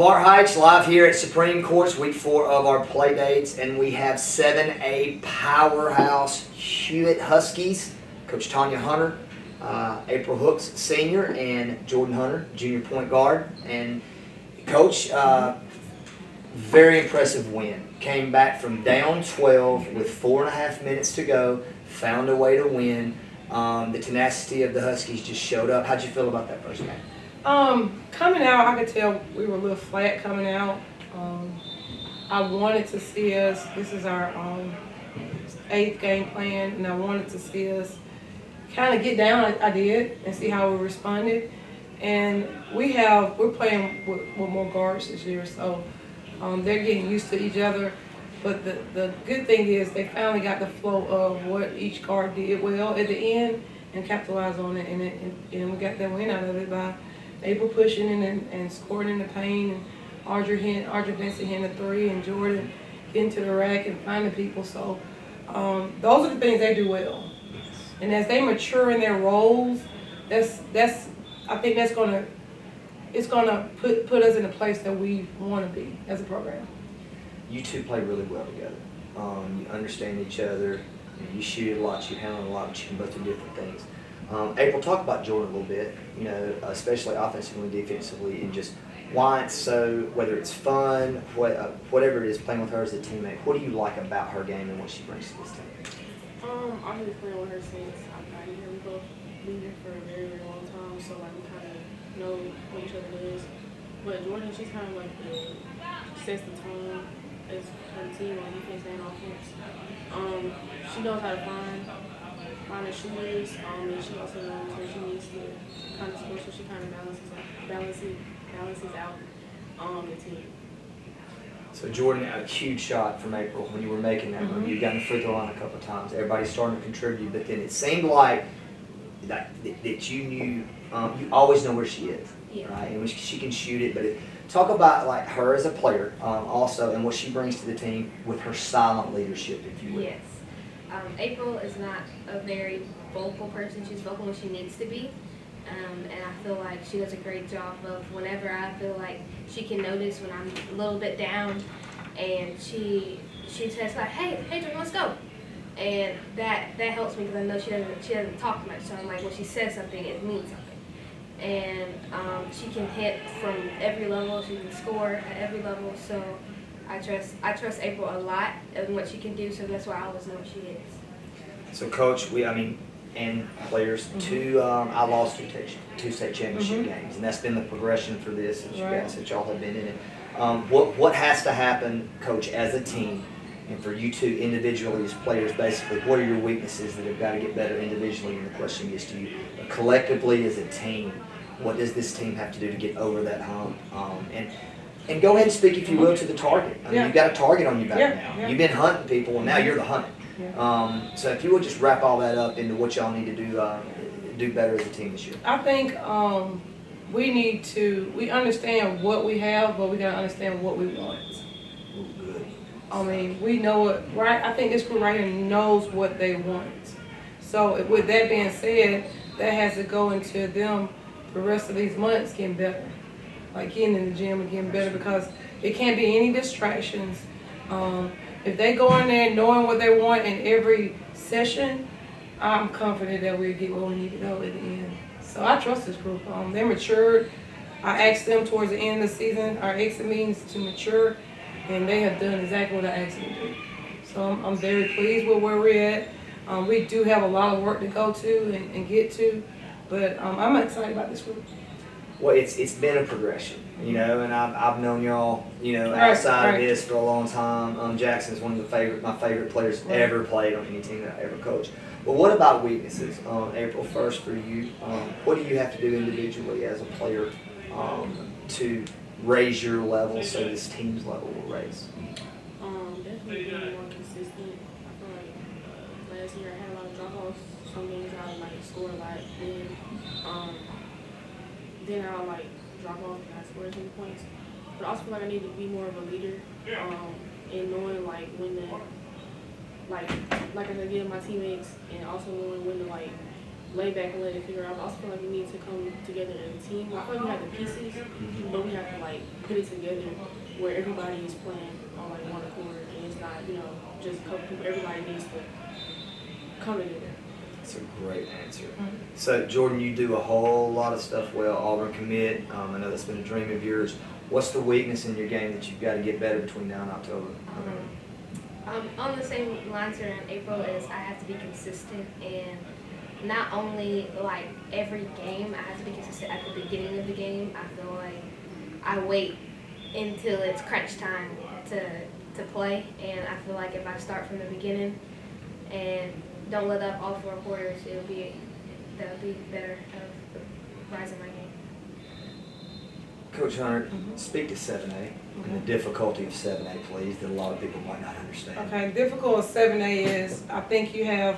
Bart Heights live here at Supreme Courts, week 4 of our play dates, and we have 7A powerhouse Hewitt Huskies. Coach Tanya Hunter, April Hooks, senior, and Jordan Hunter, junior point guard. And Coach, very impressive win. Came back from down 12 with 4.5 minutes to go, found a way to win. The tenacity of the Huskies just showed up. How'd you feel about that first game? Coming out, I could tell we were a little flat coming out. I wanted to see us, this is our 8th game plan, and I wanted to see us kind of get down. I did, and see how we responded. And we're playing with more guards this year, so they're getting used to each other. But the good thing is they finally got the flow of what each guard did well at the end and capitalized on it, and we got that win out of it by April pushing in and scoring in the paint, and Audrey Benson hitting a 3, and Jordan getting to the rack and finding people. So those are the things they do well. And as they mature in their roles, I think it's gonna put us in a place that we want to be as a program. You two play really well together. You understand each other. You shoot a lot, you handle a lot, but you can both do different things. April, talk about Jordan a little bit, especially offensively, defensively, and just why it's so, whether it's fun, whatever it is, playing with her as a teammate. What do you like about her game and what she brings to this team? I've been playing with her since I got here. We both been here for a very, very long time, so we kind of know what each other is. But Jordan, she's kind of like sets the tone as her team on defense and offense. She knows how to find the shooters, and she also knows where she needs to kind of score, so she kind of balances out the team. So Jordan, a huge shot from April when you were making that move. You got in the free throw line a couple of times. Everybody's starting to contribute, but then it seemed like that you knew, you always know where she is, right? And she can shoot it, but talk about like her as a player also, and what she brings to the team with her silent leadership, if you will. Yes. April is not a very vocal person. She's vocal when she needs to be. And I feel like she does a great job of whenever I feel like she can notice when I'm a little bit down, and she says like, hey, Jordan, let's go. And that helps me because I know she doesn't talk much. So I'm like, when she says something, it means something. And she can hit from every level. She can score at every level. So I trust April a lot in what she can do. So that's why I always know what she is. So Coach, and players, I lost two state championship games, and that's been the progression for this since since y'all have been in it. What has to happen, Coach, as a team, and for you two individually as players, basically, what are your weaknesses that have got to get better individually? And the question gets to you, but collectively as a team, what does this team have to do to get over that hump? And go ahead and speak, if you will, to the target. I mean, you've got a target on your back now. You've been hunting people, and now you're the hunted. So if you would just wrap all that up into what y'all need to do better as a team this year. I think we understand what we have, but we got to understand what we want. Ooh, good. I mean, we know it, right? I think this group right here knows what they want. So with that being said, that has to go into them the rest of these months getting better. Like getting in the gym and getting better, because it can't be any distractions. If they go in there knowing what they want in every session, I'm confident that we'll get where we need to go at the end. So I trust this group. They're matured. I asked them towards the end of the season, our exit meetings, to mature, and they have done exactly what I asked them to do. So I'm very pleased with where we're at. We do have a lot of work to go to and get to, but I'm excited about this group. Well, it's been a progression, and I've known y'all, outside of this for a long time. Jackson's one of my favorite players ever played on any team that I ever coached. But what about weaknesses? April, first for you, what do you have to do individually as a player to raise your level so this team's level will raise? Definitely being more consistent. I feel like last year I had a lot of drop-offs. Some games I would score a lot, then I'll drop off and I score some points. But I also feel like I need to be more of a leader, and knowing when to like I said, give my teammates, and also knowing when to lay back and let it figure out. I also feel like we need to come together as a team. I feel like we have the pieces, but we have to like put it together where everybody is playing on like one accord, and it's not, you know, just a couple people. Everybody needs to come together. That's a great answer. So, Jordan, you do a whole lot of stuff well. Auburn commit. I know that's been a dream of yours. What's the weakness in your game that you've got to get better between now and October? On the same lines around April is I have to be consistent, and not only like every game, I have to be consistent at the beginning of the game. I feel like I wait until it's crunch time to play, and I feel like if I start from the beginning and don't let up all 4 quarters, that'll be better of rising my game. Coach Hunter, speak to 7A and the difficulty of 7A, please, that a lot of people might not understand. Okay, difficult with 7A is I think you have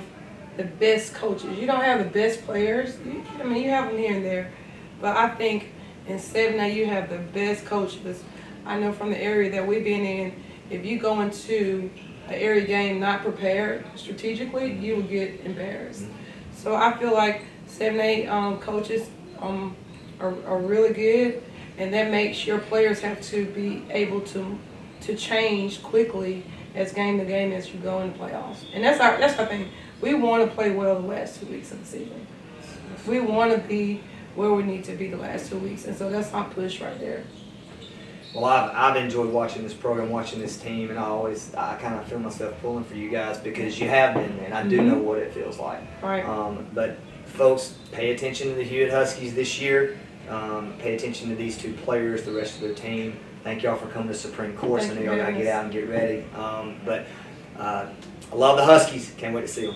the best coaches. You don't have the best players. I mean, you have them here and there, but I think in 7A you have the best coaches. I know from the area that we've been in, if you go into an area game not prepared strategically, you will get embarrassed. So I feel like 7A coaches are really good, and that makes your players have to be able to change quickly as game to game as you go in the playoffs. And that's our thing. We want to play well the last 2 weeks of the season. We want to be where we need to be the last 2 weeks, and so that's our push right there. Well, I've enjoyed watching this program, watching this team, and I kind of feel myself pulling for you guys because you have been there, and I do know what it feels like. Right. But folks, pay attention to the Hewitt Huskies this year. Pay attention to these 2 players, the rest of their team. Thank y'all for coming to Supreme Course. I know y'all gotta get out and get ready. But I love the Huskies. Can't wait to see them.